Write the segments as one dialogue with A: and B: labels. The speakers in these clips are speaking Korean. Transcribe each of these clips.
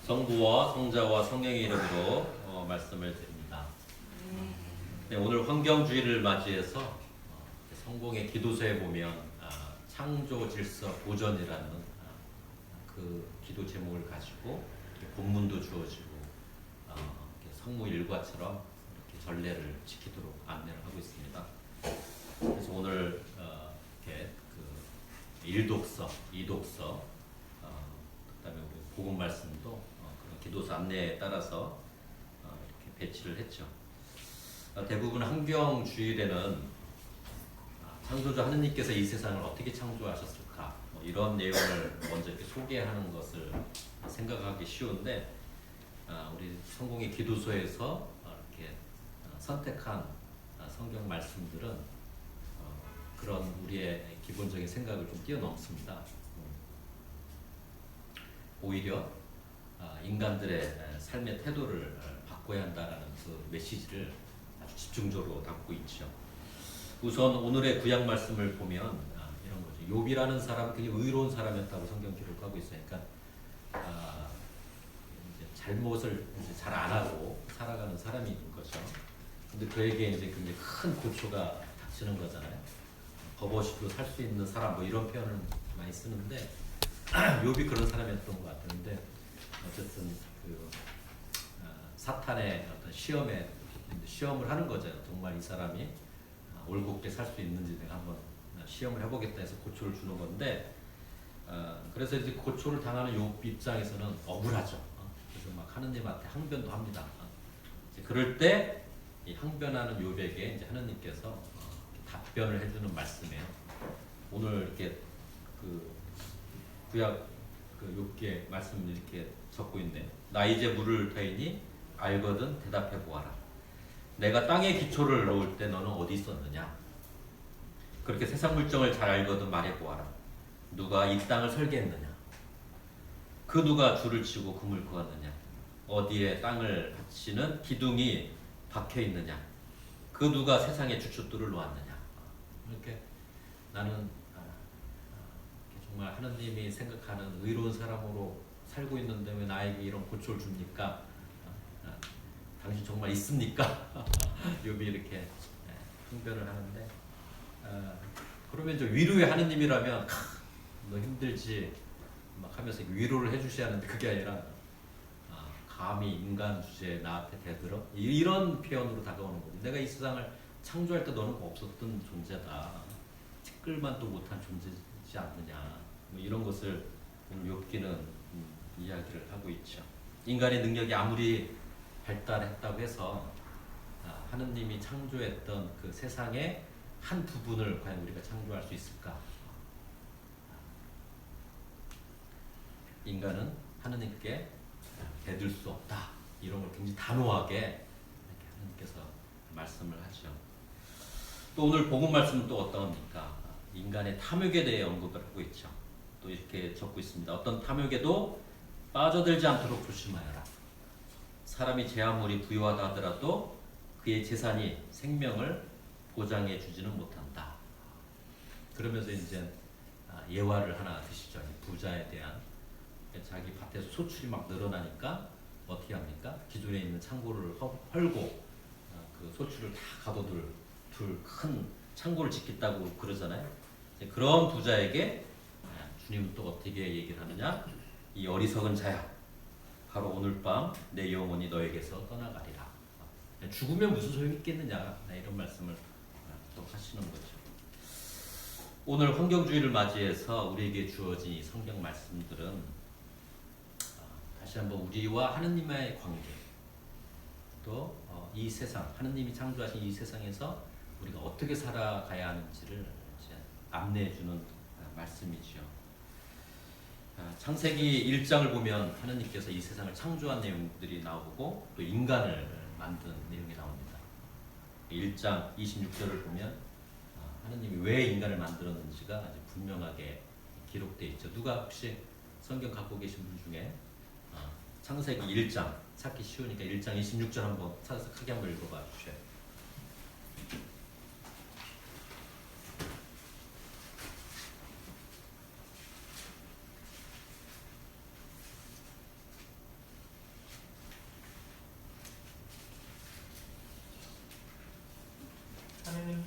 A: 성부와 성자와 성령의 이름으로 말씀을 드립니다. 네, 오늘 환경주의를 맞이해서 성공의 기도서에 보면 창조 질서 보전이라는 그 기도 제목을 가지고 본문도 주어지고 성무 일과처럼 이렇게 전례를 지키도록 안내를 하고 있습니다. 그래서 오늘 이렇게 그 1독서, 2독서, 그다음에 우리 복음 말씀도 그런 기도서 안내에 따라서 이렇게 배치를 했죠. 대부분 환경주일에는 창조주 하느님께서 이 세상을 어떻게 창조하셨을까 뭐 이런 내용을 먼저 이렇게 소개하는 것을 생각하기 쉬운데 우리 성공의 기도서에서 이렇게 선택한 성경 말씀들은 그런 우리의 기본적인 생각을 좀 뛰어넘습니다. 오히려 인간들의 삶의 태도를 바꿔야 한다는 그 메시지를 아주 집중적으로 담고 있죠. 우선 오늘의 구약 말씀을 보면 이런 거죠. 욥이라는 사람 되게 의로운 사람이었다고 성경 기록하고 있어요. 그러니까 이제 잘못을 이제 잘 안 하고 살아가는 사람인 거죠. 근데 그에게 이제 굉장히 큰 고초가 닥치는 거잖아요. 버버시로 살 수 있는 사람 뭐 이런 표현을 많이 쓰는데 욥이 그런 사람이었던 것 같은데 어쨌든 그 사탄의 어떤 시험을 하는 거죠. 정말 이 사람이 올곧게 살 수 있는지 내가 한번 시험을 해보겠다 해서 고초를 주는 건데 그래서 이제 고초를 당하는 욥 입장에서는 억울하죠. 그래서 막 하느님한테 항변도 합니다. 이제 그럴 때 이 항변하는 욥에게 이제 하느님께서 답변을 해주는 말씀이에요. 오늘 이렇게 그 구약 그 욥기의 말씀을 이렇게 적고 있네. 나 이제 물을 터이니 알거든 대답해 보아라. 내가 땅에 기초를 놓을 때 너는 어디 있었느냐? 그렇게 세상 물정을 잘 알거든 말해 보아라. 누가 이 땅을 설계했느냐? 그 누가 줄을 치고 금을 그었느냐? 어디에 땅을 받치는 기둥이 박혀 있느냐? 그 누가 세상에 주춧돌을 놓았느냐? 이렇게 나는 정말 하느님이 생각하는 의로운 사람으로 살고 있는데 왜 나에게 이런 고초를 줍니까? 당신 정말 있습니까? 욥이 이렇게 항변을 하는데 그러면 이제 위로의 하느님이라면 너 힘들지 막 하면서 위로를 해주셔야 하는데 그게 아니라 감히 인간 주제에 나한테 대들어? 이런 표현으로 다가오는 거지. 내가 이 세상을 창조할 때 너는 없었던 존재다. 티끌만도 못한 존재지 않느냐. 뭐 이런 것을 오늘 욥기는 이야기를 하고 있죠. 인간의 능력이 아무리 발달했다고 해서 하느님이 창조했던 그 세상의 한 부분을 과연 우리가 창조할 수 있을까? 인간은 하느님께 대들 수 없다. 이런 걸 굉장히 단호하게 이렇게 하느님께서 말씀을 하죠. 또 오늘 복음 말씀은 또 어떠합니까? 인간의 탐욕에 대해 언급을 하고 있죠. 또 이렇게 적고 있습니다. 어떤 탐욕에도 빠져들지 않도록 조심하여라. 사람이 제 아무리 부유하다 하더라도 그의 재산이 생명을 보장해 주지는 못한다. 그러면서 이제 예화를 하나 드시죠. 부자에 대한 자기 밭에서 소출이 막 늘어나니까 어떻게 합니까? 기존에 있는 창고를 헐고 그 소출을 다 가둬둘 큰 창고를 짓겠다고 그러잖아요. 그런 부자에게 주님은 또 어떻게 얘기를 하느냐? 이 어리석은 자야, 바로 오늘 밤 내 영혼이 너에게서 떠나가리라. 죽으면 무슨 소용이 있겠느냐? 이런 말씀을 또 하시는 거죠. 오늘 환경주의를 맞이해서 우리에게 주어진 이 성경 말씀들은 다시 한번 우리와 하느님의 관계, 또 이 세상, 하느님이 창조하신 이 세상에서 우리가 어떻게 살아가야 하는지를 이제 안내해주는 말씀이죠. 창세기 1장을 보면 하느님께서 이 세상을 창조한 내용들이 나오고 또 인간을 만든 내용이 나옵니다. 1장 26절을 보면 하느님이 왜 인간을 만들었는지가 아주 분명하게 기록되어 있죠. 누가 혹시 성경 갖고 계신 분 중에 창세기 1장 찾기 쉬우니까 1장 26절 한번 찾아서 크게 한번 읽어봐 주세요.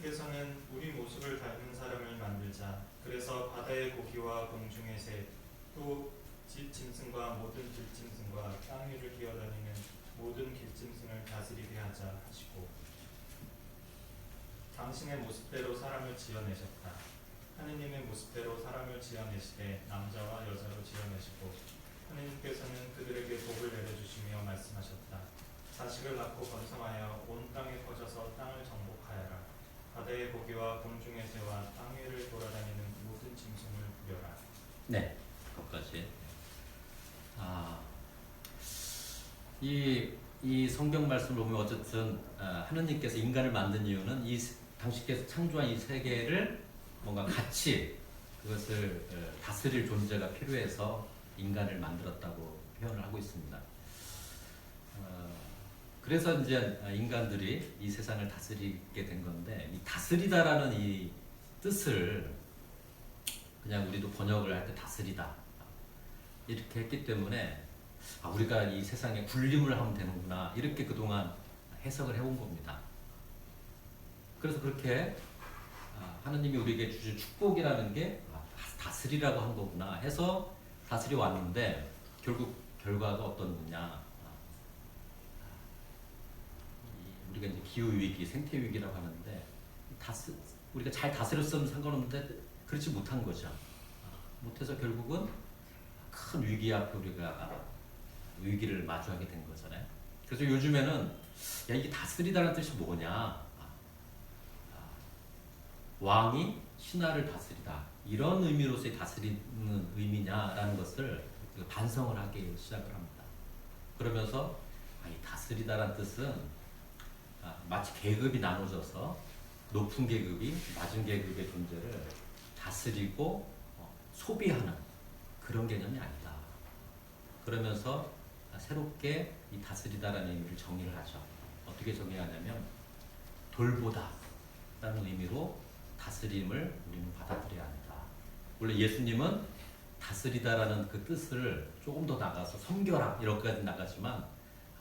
B: 하느님께서는 우리 모습을 닮은 사람을 만들자. 그래서 바다의 고기와 공중의 새, 또 집 짐승과 모든 들짐승과 땅 위를 기어다니는 모든 길짐승을 다스리게 하자 하시고 당신의 모습대로 사람을 지어내셨다. 하느님의 모습대로 사람을 지어내시되 남자와 여자로 지어내시고 하느님께서는 그들에게 복을 내려주시며 말씀하셨다. 자식을 낳고 번성하여 온 땅에 퍼져서 땅을 정복하여라. 바다의 고기와 공중의 새와 땅 위를 돌아다니는 모든 짐승을 부려라.
A: 네, 거기까지. 이 성경 말씀을 보면 어쨌든 하느님께서 인간을 만든 이유는 당신께서 창조한 이 세계를 뭔가 같이 그것을 다스릴 존재가 필요해서 인간을 만들었다고 표현을 하고 있습니다. 그래서 이제 인간들이 이 세상을 다스리게 된 건데, 이 다스리다라는 이 뜻을 그냥 우리도 번역을 할 때 다스리다 이렇게 했기 때문에 우리가 이 세상에 군림을 하면 되는구나 이렇게 그동안 해석을 해온 겁니다. 그래서 그렇게 하느님이 우리에게 주신 축복이라는 게 다스리라고 한 거구나 해서 다스려 왔는데, 결국 결과가 어떤 거냐, 우리가 이제 기후 위기, 생태 위기라고 하는데 우리가 잘 다스렸으면 상관없는데 그렇지 못한 거죠. 못해서 결국은 큰 위기 앞에 우리가 위기를 마주하게 된 거잖아요. 그래서 요즘에는 이게 다스리다는 뜻이 뭐냐, 왕이 신하를 다스리다 이런 의미로서의 다스리는 의미냐라는 것을 반성을 하기 시작을 합니다. 그러면서 이 다스리다라는 뜻은 마치 계급이 나눠져서 높은 계급이 낮은 계급의 존재를 다스리고 소비하는 그런 개념이 아니다. 그러면서 새롭게 이 다스리다라는 의미를 정의를 하죠. 어떻게 정의하냐면 돌보다라는 의미로 다스림을 우리는 받아들여야 한다. 원래 예수님은 다스리다라는 그 뜻을 조금 더 나가서 섬겨라 이렇게까지 나가지만,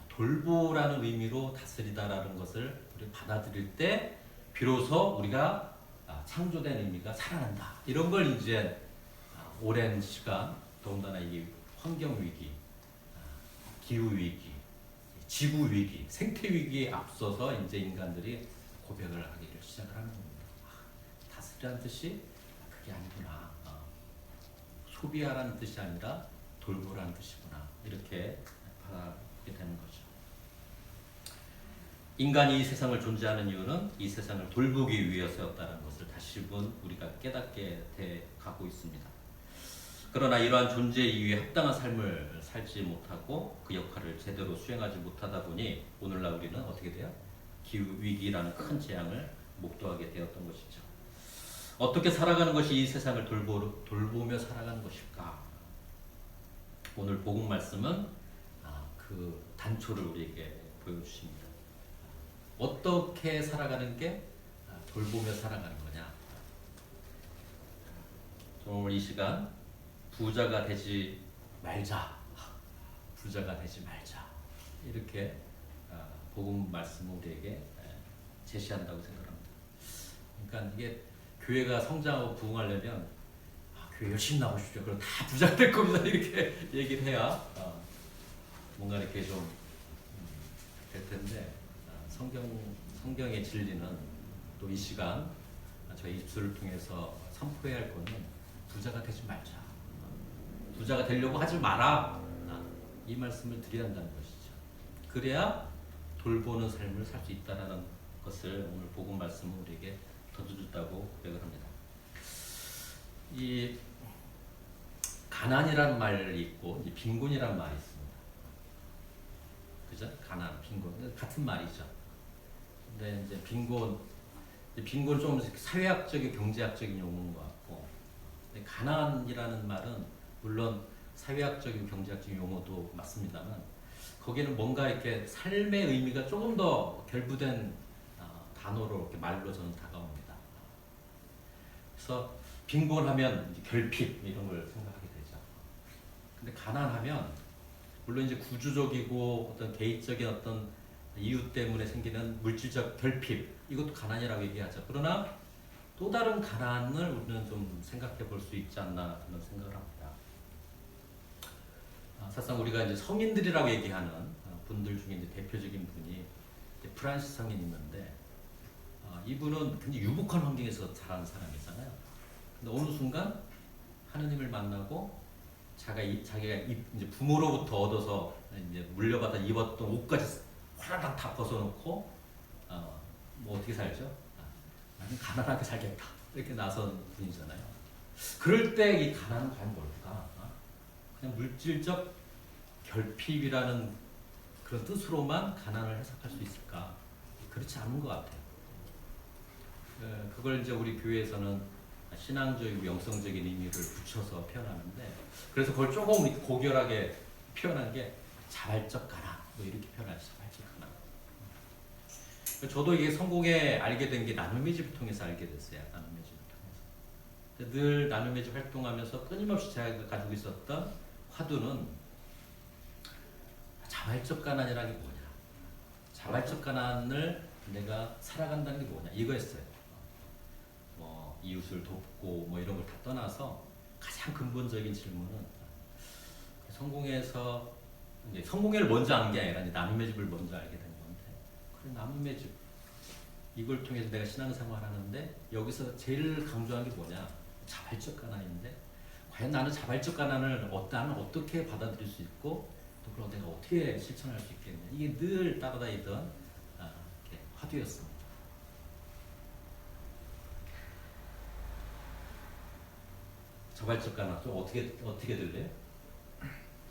A: 돌보라는 의미로 다스리다라는 것을 우리 받아들일 때 비로소 우리가 창조된 의미가 살아난다. 이런 걸 이제 오랜 시간, 더군다나 이 환경 위기, 기후 위기, 지구 위기, 생태 위기에 앞서서 이제 인간들이 고백을 하기를 시작을 하는 겁니다. 다스리라는 뜻이 그게 아니구나. 소비하라는 뜻이 아니라 돌보라는 뜻이구나. 이렇게 받아들이게 되는 거죠. 인간이 이 세상을 존재하는 이유는 이 세상을 돌보기 위해서였다는 것을 다시금 우리가 깨닫게 돼 가고 있습니다. 그러나 이러한 존재 이유에 합당한 삶을 살지 못하고 그 역할을 제대로 수행하지 못하다 보니 오늘날 우리는 어떻게 돼요? 기후 위기라는 큰 재앙을 목도하게 되었던 것이죠. 어떻게 살아가는 것이 이 세상을 돌보며 살아가는 것일까? 오늘 복음 말씀은 그 단초를 우리에게 보여주십니다. 어떻게 살아가는 게 돌보며 살아가는 거냐? 오늘 이 시간 부자가 되지 말자, 부자가 되지 말자 이렇게 복음 말씀을 우리에게 제시한다고 생각합니다. 그러니까 이게 교회가 성장하고 부흥하려면 교회 열심히 나오십시오. 그럼 다 부자가 될 겁니다. 이렇게 얘기를 해야 뭔가 이렇게 좀 될 텐데, 성경의 진리는 또 이 시간 저희 입술을 통해서 선포해야 할 거는 부자가 되지 말자, 부자가 되려고 하지 마라, 이 말씀을 드려야 한다는 것이죠. 그래야 돌보는 삶을 살 수 있다는 것을 오늘 복음 말씀은 우리에게 던져줬다고 고백을 합니다. 이 가난이라는 말이 있고 빈곤이라는 말이 있습니다. 그죠? 가난, 빈곤 같은 말이죠. 근데 이제 빈곤 좀 사회학적인 경제학적인 용어인 것 같고, 근데 가난이라는 말은 물론 사회학적인 경제학적인 용어도 맞습니다만 거기는 뭔가 이렇게 삶의 의미가 조금 더 결부된 단어로 이렇게 말로 저는 다가옵니다. 그래서 빈곤하면 이제 결핍 이런 걸 생각하게 되죠. 근데 가난하면 물론 이제 구조적이고 어떤 개인적인 어떤 이유 때문에 생기는 물질적 결핍 이것도 가난이라고 얘기하죠. 그러나 또 다른 가난을 우리는 좀 생각해 볼 수 있지 않나 그런 생각을 합니다. 사실상 우리가 이제 성인들이라고 얘기하는 분들 중에 이제 대표적인 분이 이제 프란시스 성인이 있는데 이분은 굉장히 유복한 환경에서 자란 사람이잖아요. 근데 어느 순간 하느님을 만나고 자기가 이제 부모로부터 얻어서 이제 물려받아 입었던 옷까지 화라락 다 벗어놓고 뭐 어떻게 살죠? 나는 가난하게 살겠다 이렇게 나선 분이잖아요. 그럴 때 이 가난은 과연 뭘까? 그냥 물질적 결핍이라는 그런 뜻으로만 가난을 해석할 수 있을까? 그렇지 않은 것 같아요. 그걸 이제 우리 교회에서는 신앙적이고 영성적인 의미를 붙여서 표현하는데, 그래서 그걸 조금 고결하게 표현한 게 자발적 가난, 뭐 이렇게 표현하죠. 자발적 가난. 저도 이게 성공에 알게 된 게 나눔의 집을 통해서 알게 됐어요. 나눔의 집을 통해서. 늘 나눔의 집 활동하면서 끊임없이 제가 가지고 있었던 화두는 자발적 가난이라는 게 뭐냐, 자발적 가난을 내가 살아간다는 게 뭐냐, 이거였어요. 뭐 이웃을 돕고 뭐 이런 걸 다 떠나서 가장 근본적인 질문은 성공에서 이제 성공회를 먼저 안 게 아니라 이제 나눔의 집을 먼저 알게 된 건데, 그래 나눔의 집 이걸 통해서 내가 신앙생활 하는데 여기서 제일 강조한 게 뭐냐, 자발적 가난인데 과연 나는 자발적 가난을 나는 어떻게 받아들일 수 있고 또 그걸 내가 어떻게 실천할 수 있겠냐, 이게 늘 따라다니던 이렇게 화두였습니다. 자발적 가난 좀 어떻게 들려요?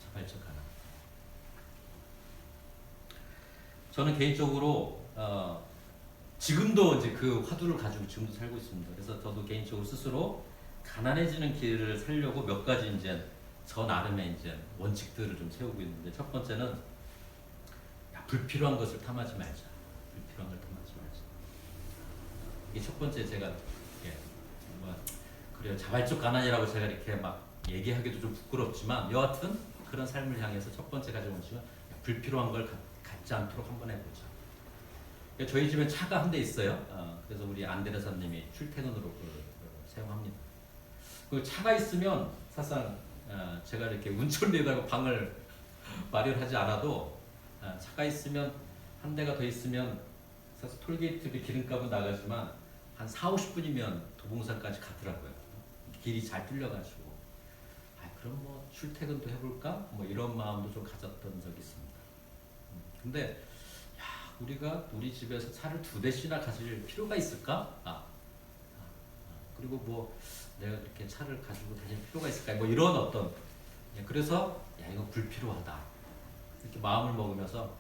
A: 자발적 가난. 저는 개인적으로 지금도 이제 그 화두를 가지고 지금도 살고 있습니다. 그래서 저도 개인적으로 스스로 가난해지는 길을 살려고 몇 가지 이제 저 나름의 이제 원칙들을 좀 세우고 있는데, 첫 번째는 불필요한 것을 탐하지 말자. 불필요한 걸 탐하지 말자. 이게 첫 번째 제가 뭐 그래요. 자발적 가난이라고 제가 이렇게 막 얘기하기도 좀 부끄럽지만 여하튼 그런 삶을 향해서 첫 번째 가지고 온 것은 불필요한 걸 갖지 않도록 한번 해보자. 저희 집에 차가 한 대 있어요. 그래서 우리 안데레사님이 출퇴근으로 그걸 사용합니다. 그 차가 있으면 사실상 제가 이렇게 운전대에다가 방을 마련하지 않아도 차가 있으면 한 대가 더 있으면 사실 톨게이트비 기름값은 나가지만 한 4-50분이면 도봉산까지 가더라고요. 길이 잘 뚫려가지고 그럼 뭐 출퇴근도 해볼까? 뭐 이런 마음도 좀 가졌던 적이 있습니다. 근데 우리가 우리 집에서 차를 2대씩이나 가질 필요가 있을까? 그리고 뭐 내가 이렇게 차를 가지고 다닐 필요가 있을까? 뭐 이런 어떤, 그래서 이거 불필요하다 이렇게 마음을 먹으면서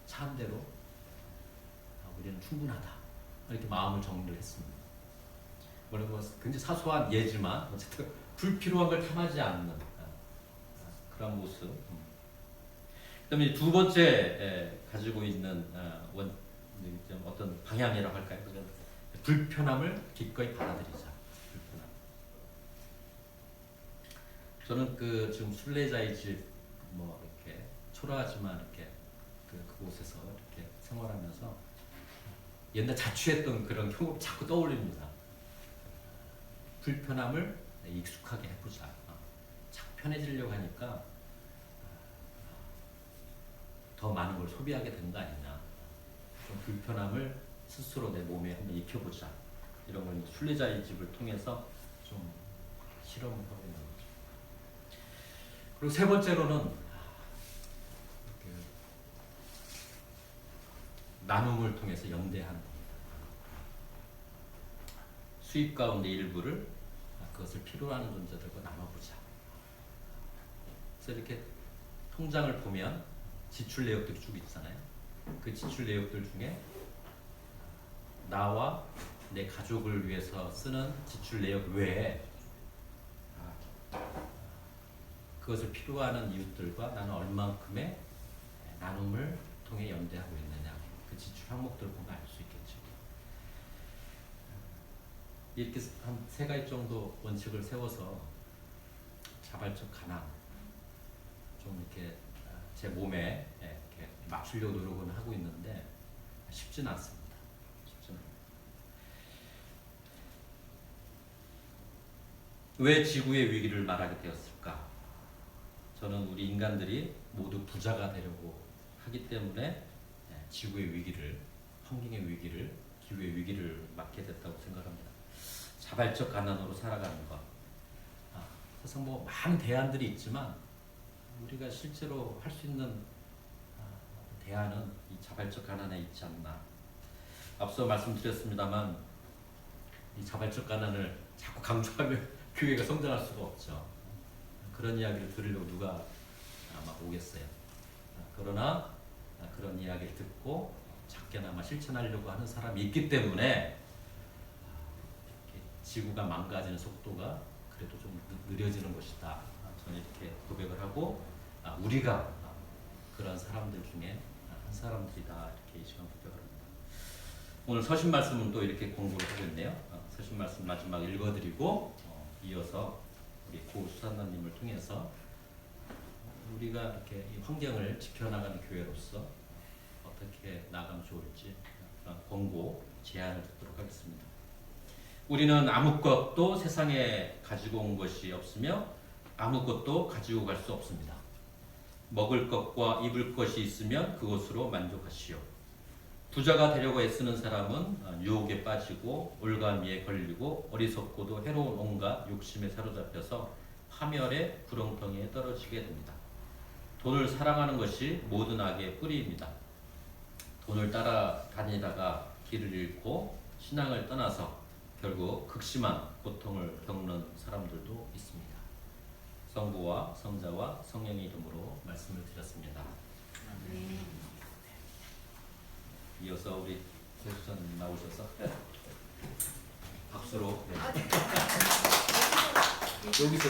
A: 차 한 대로 우리는 충분하다 이렇게 마음을 정리를 했습니다. 물론 뭐 굉장히 사소한 예지만 어쨌든 불필요한 걸 탐하지 않는 그런 모습. 그다음에 두 번째 가지고 있는 어떤 방향이라고 할까요? 불편함을 기꺼이 받아들이자. 불편함. 저는 그 지금 순례자의 집 뭐 이렇게 초라하지만 이렇게 그곳에서 이렇게 생활하면서 옛날 자취했던 그런 경험 자꾸 떠올립니다. 불편함을 익숙하게 해보자. 자꾸 편해지려고 하니까 더 많은 걸 소비하게 된 거 아니냐. 좀 불편함을 스스로 내 몸에 한번 익혀보자. 이런 걸 순례자의 집을 통해서 좀 실험을 하고 있는 거죠. 그리고 세 번째로는 나눔을 통해서 영대하는 겁니다. 수입 가운데 일부를 그것을 필요로 하는 존재들과 나눠보자. 그래서 이렇게 통장을 보면 지출 내역들이 쭉 있잖아요. 그 지출 내역들 중에 나와 내 가족을 위해서 쓰는 지출 내역 외에 그것을 필요하는 이웃들과 나는 얼만큼의 나눔을 통해 연대하고 있느냐, 그 지출 항목들을 보면 알 수 있겠죠. 이렇게 한 3가지 정도 원칙을 세워서 자발적 가난 좀 이렇게 제 몸에 이렇게 맞추려고 노력은 하고 있는데 쉽지는 않습니다. 쉽지는 않습니다. 왜 지구의 위기를 말하게 되었을까? 저는 우리 인간들이 모두 부자가 되려고 하기 때문에 지구의 위기를, 환경의 위기를, 기후의 위기를 맞게 됐다고 생각합니다. 자발적 가난으로 살아가는 것. 세상 뭐 많은 대안들이 있지만 우리가 실제로 할 수 있는 대안은 이 자발적 가난에 있지 않나. 앞서 말씀드렸습니다만 이 자발적 가난을 자꾸 강조하면 교회가 성장할 수가 없죠. 그런 이야기를 들으려고 누가 아마 오겠어요. 그러나 그런 이야기를 듣고 작게나마 실천하려고 하는 사람이 있기 때문에 지구가 망가지는 속도가 그래도 좀 느려지는 것이다. 저는 이렇게 고백을 하고 우리가 그런 사람들 중에 한 사람들이다 이렇게 이 시간 고백을 합니다. 오늘 서신 말씀은 또 이렇게 공부를 하고 있네요. 서신 말씀 마지막 읽어드리고 이어서 우리 고 수산나님을 통해서 우리가 이렇게 이 환경을 지켜나가는 교회로서 어떻게 나가면 좋을지 그런 권고, 제안을 듣도록 하겠습니다. 우리는 아무것도 세상에 가지고 온 것이 없으며 아무것도 가지고 갈 수 없습니다. 먹을 것과 입을 것이 있으면 그것으로 만족하시오. 부자가 되려고 애쓰는 사람은 유혹에 빠지고 올가미에 걸리고 어리석고도 해로운 온갖 욕심에 사로잡혀서 파멸의 구렁텅이에 떨어지게 됩니다. 돈을 사랑하는 것이 모든 악의 뿌리입니다. 돈을 따라다니다가 길을 잃고 신앙을 떠나서 결국 극심한 고통을 겪는 사람들도 있습니다. 성부와 성자와 성령의 이름으로 말씀을 드렸습니다. 이어서 우리 교수님 나오셔서 박수로
C: 여기서